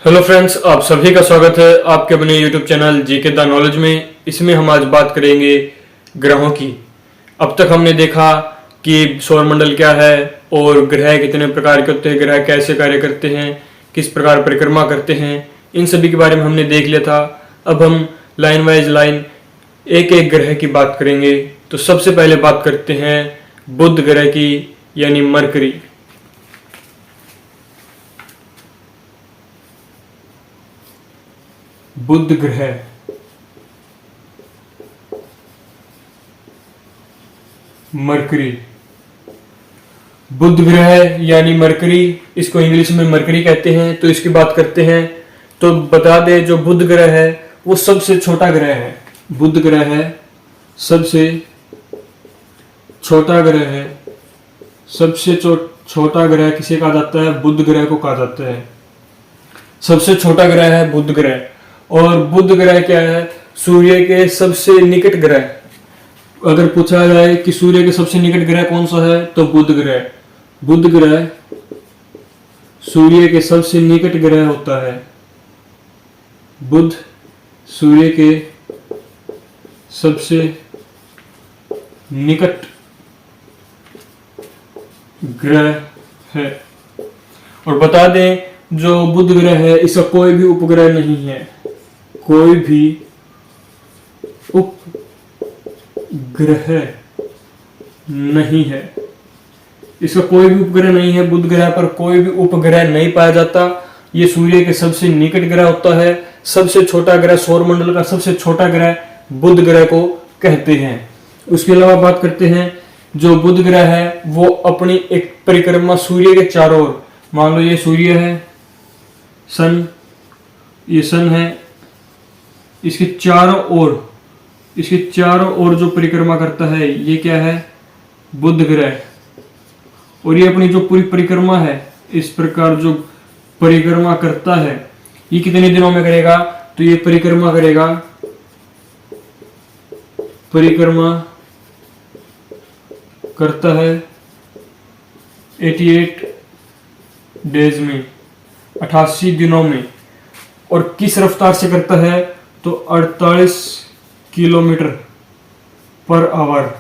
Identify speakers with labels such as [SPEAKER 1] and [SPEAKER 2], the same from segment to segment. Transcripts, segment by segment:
[SPEAKER 1] Hello friends, आप सभी का स्वागत है आपके अपने YouTube channel GK the knowledge में। इसमें हम आज बात करेंगे ग्रहों की। अब तक हमने देखा कि सौरमंडल क्या है और ग्रह कितने प्रकार के होते हैं, ग्रह कैसे कार्य करते हैं, किस प्रकार परिक्रमा करते हैं, इन सभी के बारे में हमने देख लिया था। अब हम लाइन वाइज लाइन एक एक ग्रह की बात करेंगे। तो सबसे पहले बात करते हैं बुध ग्रह की, यानी मरकरी। बुध ग्रह मरकरी, बुध ग्रह यानी मरकरी, इसको इंग्लिश में मरकरी कहते हैं। तो इसकी बात करते हैं। तो बता दें, जो बुध ग्रह है वो सबसे छोटा ग्रह है। बुध ग्रह है सबसे छोटा ग्रह है। सबसे छोटा ग्रह किसे कहा जाता है? बुध ग्रह को कहा जाता है। सबसे छोटा ग्रह है बुध ग्रह। और बुध ग्रह क्या है? सूर्य के सबसे निकट ग्रह। अगर पूछा जाए कि सूर्य के सबसे निकट ग्रह कौन सा है, तो बुध ग्रह। बुध ग्रह सूर्य के सबसे निकट ग्रह होता है। बुध सूर्य के सबसे निकट ग्रह है। और बता दें, जो बुध ग्रह है इसका कोई भी उपग्रह नहीं है। कोई भी उपग्रह नहीं है। इसका कोई भी उपग्रह नहीं है। बुध ग्रह पर कोई भी उपग्रह नहीं पाया जाता। ये सूर्य के सबसे निकट ग्रह होता है। सबसे छोटा ग्रह, सौरमंडल का सबसे छोटा ग्रह बुध ग्रह को कहते हैं। उसके अलावा बात करते हैं, जो बुध ग्रह है वो अपनी एक परिक्रमा सूर्य के चारों ओर, मान लो ये सूर्य है, सन, ये सन है, इसके चारों ओर जो परिक्रमा करता है ये क्या है? बुध ग्रह। और ये अपनी जो पूरी परिक्रमा है, इस प्रकार जो परिक्रमा करता है, ये कितने दिनों में करेगा? तो ये परिक्रमा करता है 88 डेज में, 88 दिनों में। और किस रफ्तार से करता है? तो 48 kilometre per hour.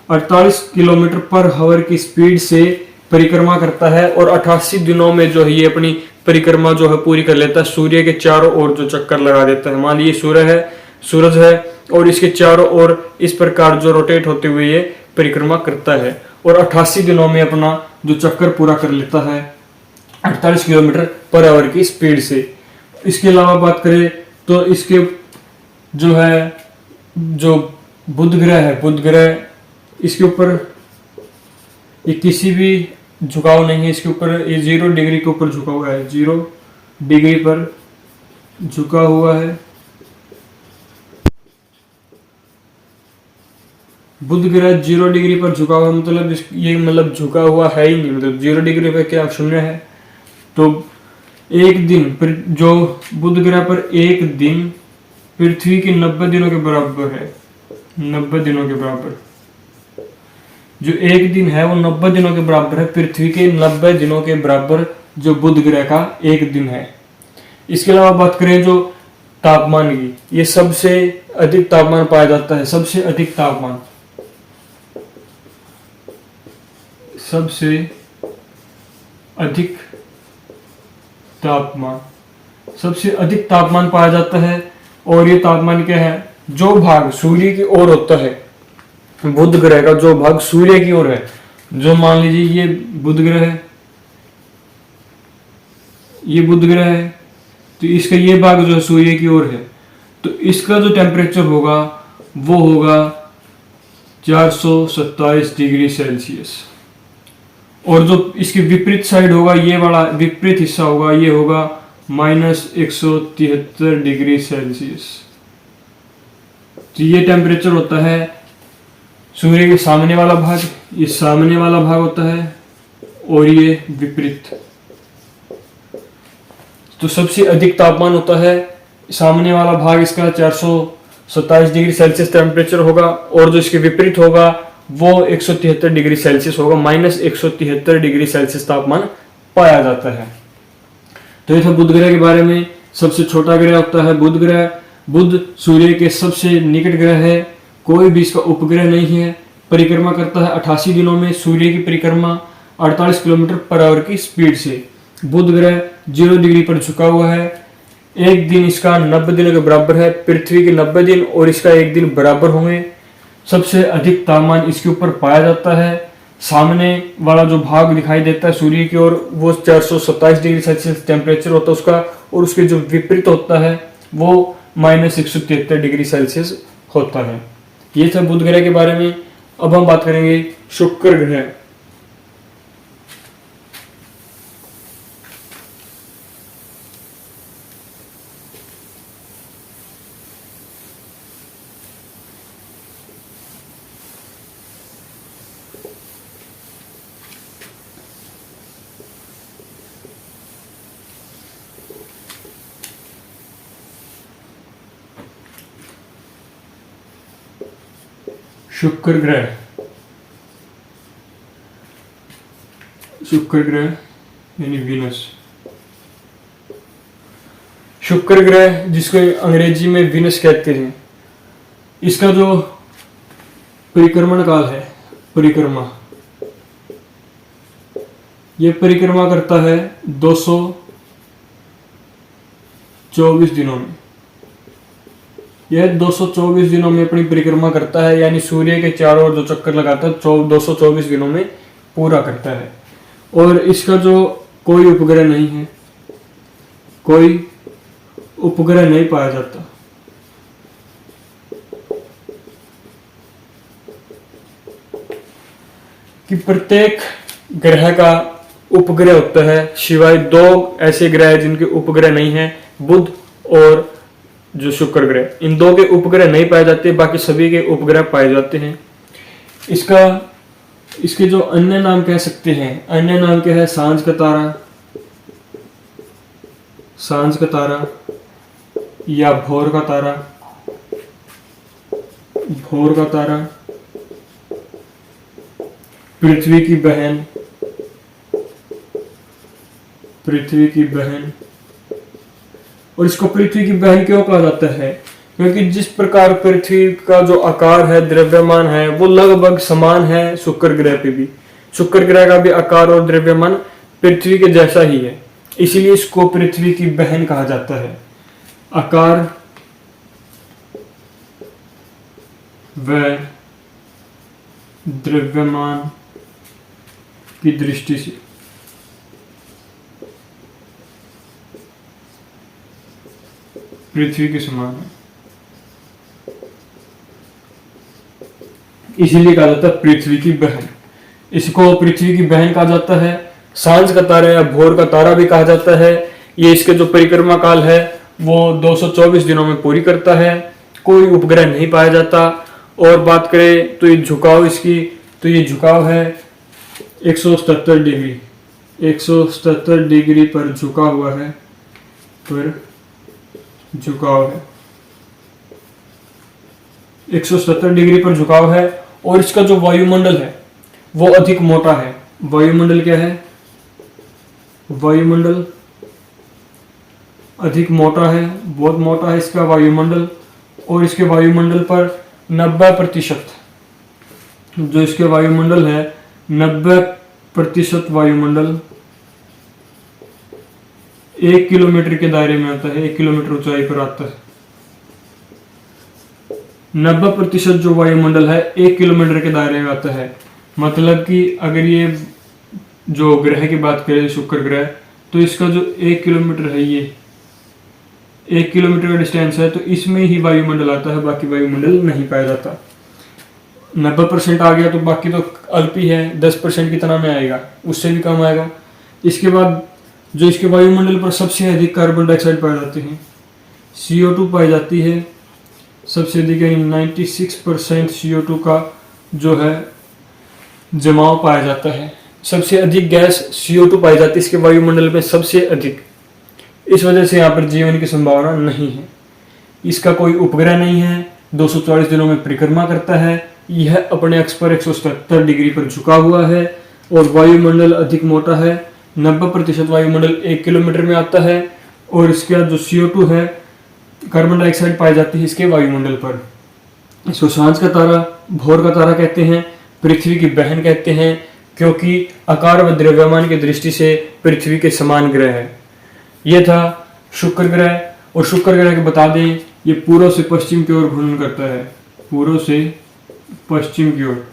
[SPEAKER 1] 48 kilometre per hour की स्पीड से परिक्रमा करता है। और 88 दिनों में जो है ये अपनी परिक्रमा जो है पूरी कर लेता है। सूर्य के चारों ओर जो चक्कर लगा देता है। मान लीजिए सूरज है और इसके चारों ओर इस प्रकार जो रोटेट होते हुए ये परिक्रमा करता है। और 88 दिनों में अपना जो चक्कर पूरा कर लेता है 48 किलोमीटर पर आवर की स्पीड से। इसके अलावा बात करें तो इसके जो बुध ग्रह है, बुध ग्रह, इसके ऊपर ये किसी भी झुकाव नहीं है। इसके ऊपर ये 0 डिग्री के ऊपर झुका हुआ है। 0 डिग्री पर झुका हुआ है। बुध ग्रह 0 डिग्री पर झुका हुआ, मतलब ये झुका हुआ है ही नहीं, मतलब 0 डिग्री पर क्या शून्य है। तो एक दिन जो बुध ग्रह पर एक दिन पृथ्वी के 90 दिनों के बराबर है। 90 दिनों के बराबर जो एक दिन है वो 90 दिनों के बराबर है। पृथ्वी के 90 दिनों के बराबर जो बुध ग्रह का एक दिन है। इसके अलावा बात करें जो तापमान की, ये सबसे अधिक तापमान पाया जाता है। सबसे अधिक तापमान पाया जाता है। और ये तापमान क्या है? जो भाग सूर्य की ओर होता है, बुध ग्रह का जो भाग सूर्य की ओर है, जो मान लीजिए ये बुध ग्रह है, ये बुध ग्रह है, तो इसका ये भाग जो है सूर्य की ओर है, तो इसका जो टेम्परेचर होगा वो होगा 427 डिग्री सेल्सियस। और जो इसकी विपरीत साइड होगा, ये वाला विपरीत हिस्सा होगा, ये होगा -173 डिग्री सेल्सियस। तो ये टेम्परेचर होता है सूर्य के सामने वाला भाग, ये सामने वाला भाग होता है, और ये विपरीत। तो सबसे अधिक तापमान होता है सामने वाला भाग, इसका 427 डिग्री सेल्सियस टेम्परेचर होगा। और जो इसके विपरीत होगा वो 173 डिग्री सेल्सियस होगा, -173 डिग्री सेल्सियस तापमान पाया जाता है। तो ये था बुध ग्रह के बारे में। सबसे छोटा ग्रह होता है बुध ग्रह। बुध सूर्य के सबसे निकट ग्रह है, कोई भी इसका उपग्रह नहीं है। परिक्रमा करता है 88 दिनों में, सूर्य की परिक्रमा 48 किलोमीटर पर आवर की स्पीड से। बुध ग्रह 0 डिग्री पर झुका हुआ है। एक दिन इसका 90 दिनों के बराबर है, पृथ्वी के 90 दिन और इसका एक दिन बराबर होंगे। सबसे अधिक तापमान इसके ऊपर पाया जाता है। सामने वाला जो भाग दिखाई देता है सूर्य की ओर, वो 427 डिग्री सेल्सियस टेम्परेचर होता है उसका, और उसके जो विपरीत होता है वो -173 डिग्री सेल्सियस होता है। ये था बुध ग्रह के बारे में। अब हम बात करेंगे शुक्र ग्रह। शुक्र ग्रह, शुक्र ग्रह यानी वीनस। शुक्र ग्रह जिसको अंग्रेजी में वीनस कहते हैं, इसका जो परिक्रमण काल है, परिक्रमा, ये परिक्रमा करता है 224 दिनों में। यह 224 दिनों में अपनी परिक्रमा करता है, यानी सूर्य के चारों ओर जो चक्कर लगाता है 224 दिनों में पूरा करता है। और इसका जो कोई उपग्रह नहीं है, कोई उपग्रह नहीं पाया जाता। कि प्रत्येक ग्रह का उपग्रह होता है, सिवाय 2 ऐसे ग्रह हैं जिनके उपग्रह नहीं है, बुध और जो शुक्र ग्रह। इन 2 के उपग्रह नहीं पाए जाते, बाकी सभी के उपग्रह पाए जाते हैं। इसके जो अन्य नाम कह सकते हैं, अन्य नाम क्या है? सांझ का तारा, सांझ का तारा या भोर का तारा, भोर का तारा, पृथ्वी की बहन, पृथ्वी की बहन। और इसको पृथ्वी की बहन क्यों कहा जाता है? क्योंकि जिस प्रकार पृथ्वी का जो आकार है, द्रव्यमान है, वो लगभग समान है शुक्र ग्रह पे भी। शुक्र ग्रह का भी आकार और द्रव्यमान पृथ्वी के जैसा ही है, इसीलिए इसको पृथ्वी की बहन कहा जाता है। आकार व द्रव्यमान की दृष्टि से पृथ्वी के समान है, इसीलिए कहा जाता है पृथ्वी की बहन। इसको पृथ्वी की बहन कहा जाता है। सांझ का तारा या भोर का तारा भी कहा जाता है। ये इसके जो परिक्रमा काल है वो 224 दिनों में पूरी करता है, कोई उपग्रह नहीं पाया जाता। और बात करें तो ये झुकाव इसकी, तो ये झुकाव है 177 डिग्री, 177 डिग्री पर झुका हुआ है, पर झुकाव है 170 डिग्री पर झुकाव है। और इसका जो वायुमंडल है वो अधिक मोटा है। वायुमंडल क्या है? वायुमंडल अधिक मोटा है, बहुत मोटा है इसका वायुमंडल। और इसके वायुमंडल पर 90%, जो इसके वायुमंडल है 90% वायुमंडल 1 किलोमीटर के दायरे में आता है, 1 किलोमीटर ऊंचाई पर आता है। 90% जो वायुमंडल है 1 किलोमीटर के दायरे में आता है। मतलब कि अगर ये जो ग्रह की बात करें शुक्र ग्रह, तो इसका जो 1 किलोमीटर है, ये 1 किलोमीटर का डिस्टेंस है, तो इसमें ही वायुमंडल आता है, बाकी वायुमंडल नहीं पाया जाता। 90% आ गया तो बाकी तो अल्प ही है, 10% कितना में आएगा, उससे भी कम आएगा। इसके बाद जो इसके वायुमंडल पर सबसे अधिक कार्बन डाइऑक्साइड पाए जाते हैं, CO2 पाई जाती है सबसे अधिक, यानी 96% CO2 का जो है जमाव पाया जाता है। सबसे अधिक गैस CO2 पाई जाती है इसके वायुमंडल में, सबसे अधिक। इस वजह से यहाँ पर जीवन की संभावना नहीं है। इसका कोई उपग्रह नहीं है, 240 दिनों में परिक्रमा करता है। यह अपने अक्ष पर 177 डिग्री पर झुका हुआ है और वायुमंडल अधिक मोटा है, 90% वायुमंडल 1 किलोमीटर में आता है। और इसके बाद जो CO2 है, कार्बन डाइऑक्साइड पाई जाती है इसके वायुमंडल पर। इसको सांझ का तारा, भोर का तारा कहते हैं, पृथ्वी की बहन कहते हैं, क्योंकि आकार व द्रव्यमान की दृष्टि से पृथ्वी के समान ग्रह है। यह था शुक्र ग्रह। और शुक्र ग्रह को बता दें, ये पूर्व से पश्चिम की ओर घूर्णन करता है, पूर्व से पश्चिम की ओर।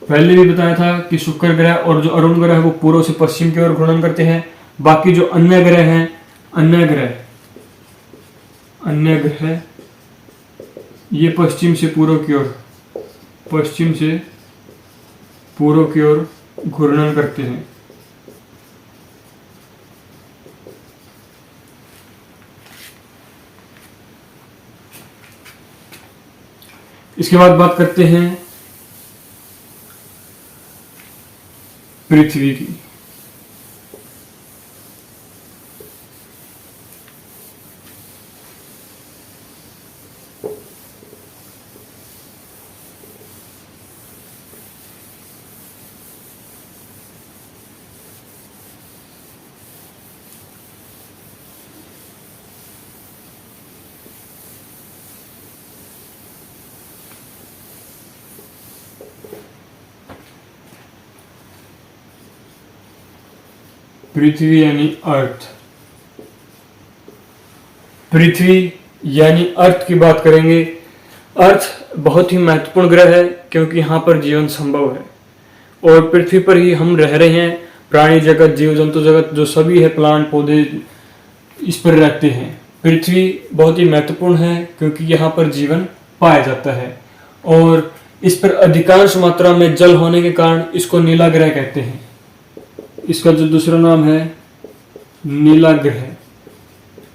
[SPEAKER 1] पहले भी बताया था कि शुक्र ग्रह और जो अरुण ग्रह है वो पूर्व से पश्चिम की ओर घूर्णन करते हैं। बाकी जो अन्य ग्रह हैं, अन्य ग्रह ये पश्चिम से पूर्व की ओर, पश्चिम से पूर्व की ओर घूर्णन करते हैं। इसके बाद बात करते हैं पृथ्वी की। पृथ्वी यानी अर्थ। पृथ्वी यानी अर्थ की बात करेंगे। अर्थ बहुत ही महत्वपूर्ण ग्रह है, क्योंकि यहाँ पर जीवन संभव है और पृथ्वी पर ही हम रह रहे हैं। प्राणी जगत, जीव जंतु जगत जो सभी है, प्लांट पौधे, इस पर रहते हैं। पृथ्वी बहुत ही महत्वपूर्ण है क्योंकि यहाँ पर जीवन पाया जाता है और इस पर अधिकांश मात्रा में जल होने के कारण इसको नीला ग्रह कहते हैं। इसका जो दूसरा नाम है नीला ग्रह।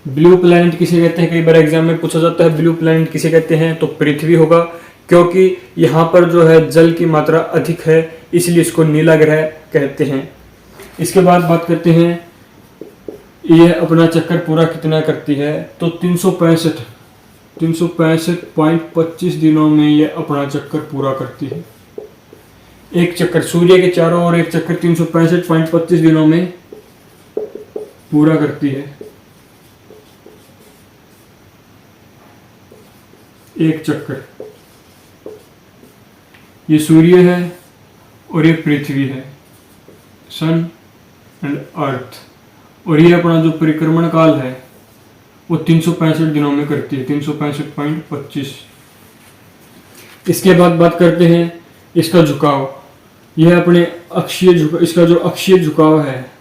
[SPEAKER 1] ब्लू प्लैनेट किसे कहते हैं, कई बार एग्जाम में पूछा जाता है ब्लू प्लैनेट किसे कहते हैं, तो पृथ्वी होगा, क्योंकि यहाँ पर जो है जल की मात्रा अधिक है, इसलिए इसको नीला ग्रह कहते हैं। इसके बाद बात करते हैं यह अपना चक्कर पूरा कितना करती है, तो 365.25 दिनों में यह अपना चक्कर पूरा करती है। एक चक्कर सूर्य के चारों ओर एक चक्कर 365.25 दिनों में पूरा करती है। एक चक्कर, ये सूर्य है और ये पृथ्वी है, सन एंड अर्थ। और ये अपना जो परिक्रमण काल है वो 365 दिनों में करती है, 365.25। इसके बाद बात करते हैं इसका झुकाव। यह अपने इसका जो अक्षीय झुकाव है,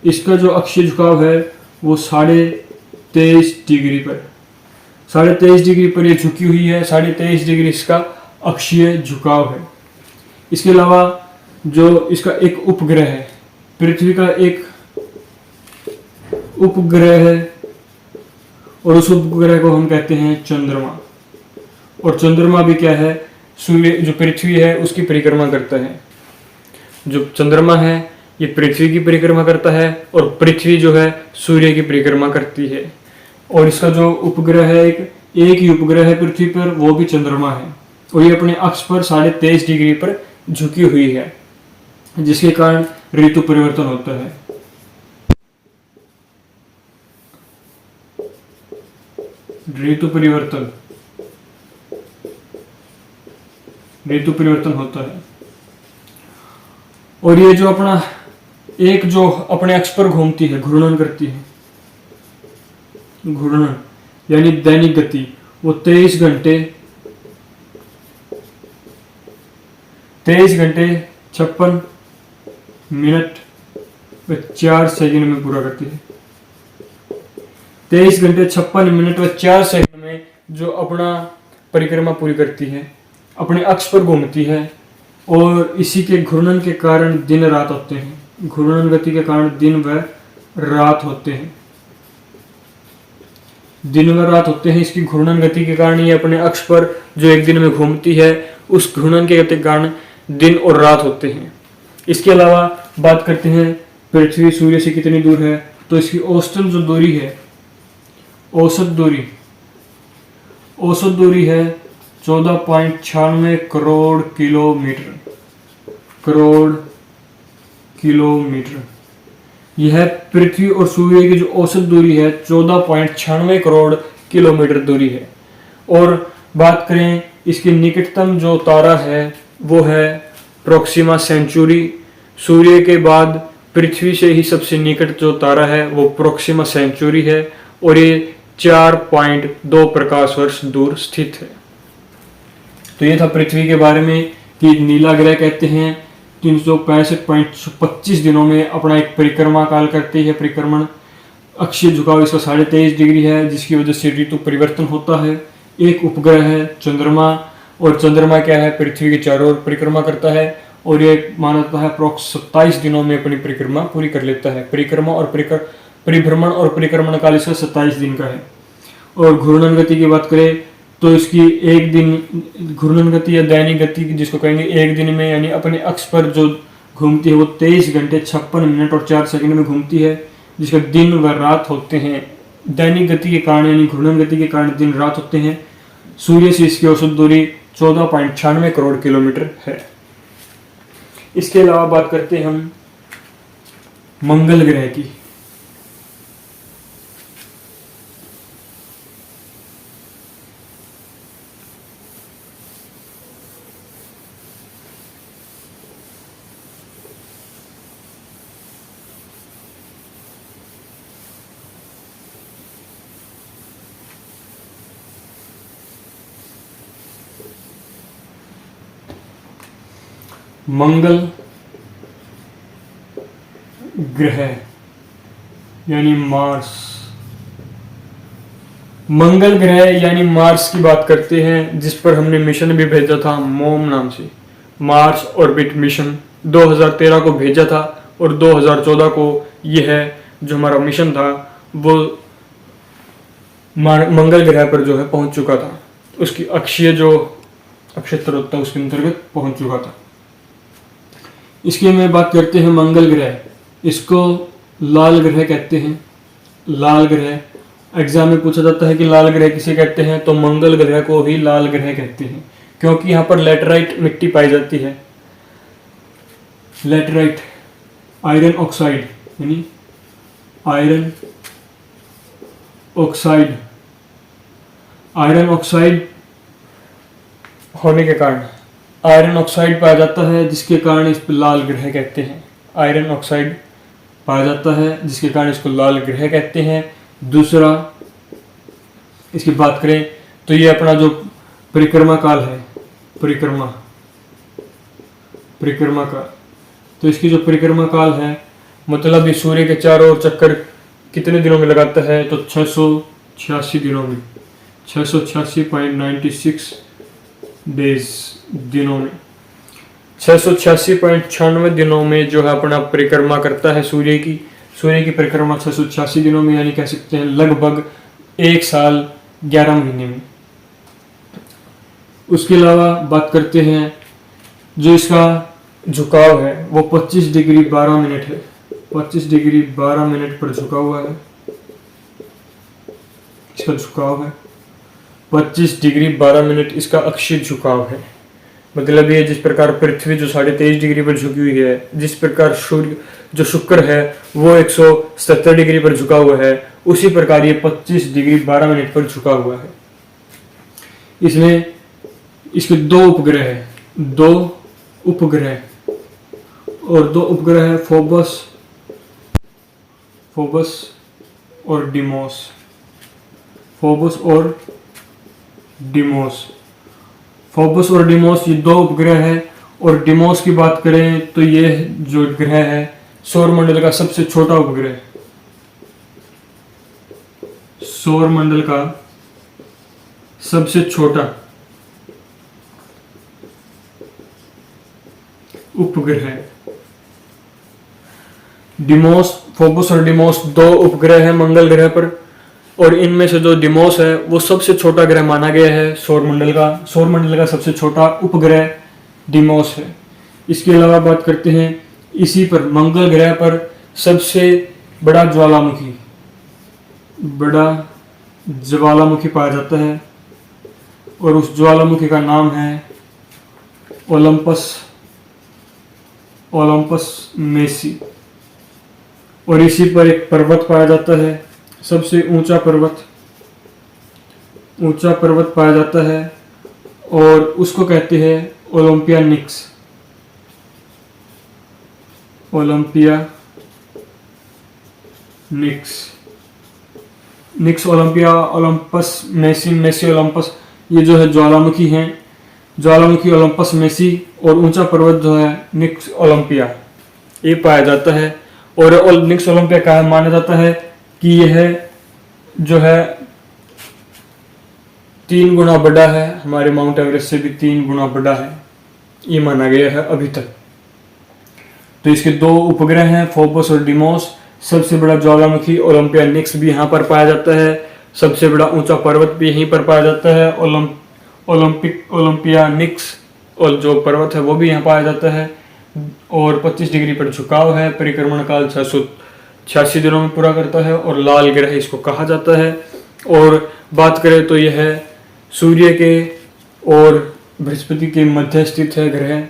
[SPEAKER 1] इसका जो अक्षीय झुकाव है वो 23.5 डिग्री पर, 23.5 डिग्री पर ये झुकी हुई है। 23.5 डिग्री इसका अक्षीय झुकाव है। इसके अलावा जो इसका एक उपग्रह है, पृथ्वी का एक उपग्रह है और उस उपग्रह को हम कहते हैं चंद्रमा। और चंद्रमा भी क्या है, सूर्य जो पृथ्वी है उसकी परिक्रमा करता है। जो चंद्रमा है ये पृथ्वी की परिक्रमा करता है और पृथ्वी जो है सूर्य की परिक्रमा करती है। और इसका जो उपग्रह है, एक ही उपग्रह है पृथ्वी पर, वो भी चंद्रमा है और ये अपने अक्ष पर 23.5 डिग्री पर झुकी हुई है, जिसके कारण ऋतु परिवर्तन होता है। ऋतु परिवर्तन होता है। और ये जो अपना एक जो अपने अक्ष पर घूमती है, घूर्णन करती है, घूर्णन यानी दैनिक गति, वो 23 घंटे 56 मिनट व 4 सेकंड में पूरा करती है। 23 घंटे 56 मिनट व 4 सेकंड में जो अपना परिक्रमा पूरी करती है, अपने अक्ष पर घूमती है। और इसी के घूर्णन के कारण दिन रात होते हैं। घूर्णन गति के कारण दिन व रात होते हैं। दिन व रात होते हैं इसकी घूर्णन गति के कारण। ये अपने अक्ष पर जो एक दिन में घूमती है, उस घूर्णन के गति के कारण दिन और रात होते हैं। इसके अलावा बात करते हैं पृथ्वी सूर्य से कितनी दूर है, तो इसकी औसतन जो दूरी है, औसत दूरी है 14.96 करोड़ किलोमीटर। यह पृथ्वी और सूर्य की जो औसत दूरी है 14.96 करोड़ किलोमीटर दूरी है। और बात करें इसके निकटतम जो तारा है वो है प्रोक्सिमा सेंचुरी। सूर्य के बाद पृथ्वी से ही सबसे निकट जो तारा है वो प्रोक्सिमा सेंचुरी है और ये 4.2 प्रकाश वर्ष दूर स्थित है। तो ये था पृथ्वी के बारे में कि नीला ग्रह कहते हैं 365.25 दिनों में अपना एक परिक्रमा काल करती है। परिक्रमण अक्षीय झुकाव इसका 23.5 डिग्री है, जिसकी वजह से ऋतु परिवर्तन होता है। एक उपग्रह है चंद्रमा, और चंद्रमा क्या है, पृथ्वी के चारों ओर परिक्रमा करता है और ये माना जाता है अप्रॉक्स 27 दिनों में अपनी परिक्रमा पूरी कर लेता है। परिक्रमा और परिभ्रमण और परिक्रमण काल इसका 27 दिन का है। और घूर्णन गति की बात करें तो इसकी एक दिन घूर्णन गति या दैनिक गति जिसको कहेंगे एक दिन में, यानी अपने अक्ष पर जो घूमती है वो 23 घंटे 56 मिनट और 4 सेकंड में घूमती है, जिसका दिन व रात होते हैं। दैनिक गति के कारण यानी घूर्णन गति के कारण दिन रात होते हैं। सूर्य से इसकी औसत दूरी 14.96 करोड़ किलोमीटर है। इसके अलावा बात करते हैं हम मंगल ग्रह की। मंगल ग्रह यानी मार्स। मंगल ग्रह यानी मार्स की बात करते हैं, जिस पर हमने मिशन भी भेजा था मोम नाम से। मार्स ऑर्बिट मिशन 2013 को भेजा था और 2014 को यह जो हमारा मिशन था वो मंगल ग्रह पर जो है पहुंच चुका था। उसकी अक्षीय जो अक्षेत्र होता है उसके अंतर्गत पहुंच चुका था। इसकी में बात करते हैं मंगल ग्रह, इसको लाल ग्रह कहते हैं। लाल ग्रह एग्जाम में पूछा जाता है कि लाल ग्रह किसे कहते हैं, तो मंगल ग्रह को ही लाल ग्रह कहते हैं, क्योंकि यहाँ पर लेटराइट मिट्टी पाई जाती है। लेटराइट आयरन ऑक्साइड यानी आयरन ऑक्साइड होने के कारण आयरन ऑक्साइड पाया जाता है, जिसके कारण इस पर लाल ग्रह कहते हैं। आयरन ऑक्साइड पाया जाता है जिसके कारण इसको लाल ग्रह कहते हैं। दूसरा इसकी बात करें तो ये अपना जो परिक्रमा काल है, परिक्रमा काल, तो इसकी जो परिक्रमा काल है मतलब ये सूर्य के चारों ओर चक्कर कितने दिनों में लगाता है, तो 686 दिनों में, 686.96 डेज दिनों में, 686.96 दिनों में जो है अपना परिक्रमा करता है सूर्य की परिक्रमा 686 दिनों में, यानी कह सकते हैं लगभग 1 साल 11 महीने में। उसके अलावा बात करते हैं जो इसका झुकाव है वो 25 डिग्री 12 मिनट है। 25 डिग्री 12 मिनट पर झुका हुआ है, इसका झुकाव है 25 डिग्री 12 मिनट इसका अक्षीय झुकाव है। मतलब ये जिस प्रकार पृथ्वी जो 23.5 डिग्री पर झुकी हुई है, जिस प्रकार सूर्य जो शुक्र है वो 170 डिग्री पर झुका हुआ है, उसी प्रकार ये 25 डिग्री 12 मिनट पर झुका हुआ है। इसमें इसके 2 उपग्रह है, 2 उपग्रह और 2 उपग्रह है फोबस और डिमोस। फोबस और डिमोस ये 2 उपग्रह है। और डिमोस की बात करें तो ये जो ग्रह है सौरमंडल का सबसे छोटा उपग्रह, सौरमंडल का सबसे छोटा उपग्रह है। डिमोस, फोबस और डिमोस 2 उपग्रह है मंगल ग्रह पर, और इनमें से जो डिमोस है वो सबसे छोटा ग्रह माना गया है सौरमंडल का सबसे छोटा उपग्रह डिमोस है। इसके अलावा बात करते हैं इसी पर मंगल ग्रह पर सबसे बड़ा ज्वालामुखी पाया जाता है, और उस ज्वालामुखी का नाम है ओलंपस मेसी। और इसी पर एक पर्वत पाया जाता है, सबसे ऊंचा पर्वत पाया जाता है और उसको कहते हैं ओलंपिया निक्स ओलंपिया, ओलंपस मेसी ओलंपस, ये जो है ज्वालामुखी हैं, ज्वालामुखी ओलंपस मेसी, और ऊंचा पर्वत जो है निक्स ओलंपिया, ये पाया जाता है। और निक्स ओलंपिया का माना जाता है कि यह जो है 3 गुना बड़ा है, हमारे माउंट एवरेस्ट से भी 3 गुना बड़ा है, ये माना गया है अभी तक। तो इसके 2 उपग्रह हैं, फोबोस और डिमोस। सबसे बड़ा ज्वालामुखी ओलंपिया निक्स भी यहाँ पर पाया जाता है, सबसे बड़ा ऊंचा पर्वत भी यहीं पर पाया जाता है, ओलंपिया निक्स, और जो पर्वत है वो भी यहाँ पाया जाता है। और 25 डिग्री पर झुकाव है, परिक्रमण काल 686 दिनों में पूरा करता है, और लाल ग्रह इसको कहा जाता है। और बात करें तो यह सूर्य के और बृहस्पति के मध्य स्थित है ग्रह,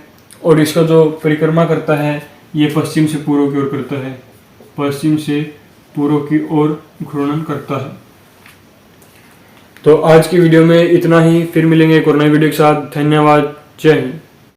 [SPEAKER 1] और इसका जो परिक्रमा करता है ये पश्चिम से पूर्व की ओर करता है, पश्चिम से पूर्व की ओर घूर्णन करता है। तो आज की वीडियो में इतना ही, फिर मिलेंगे एक और नई वीडियो के साथ। धन्यवाद, जय हिंद।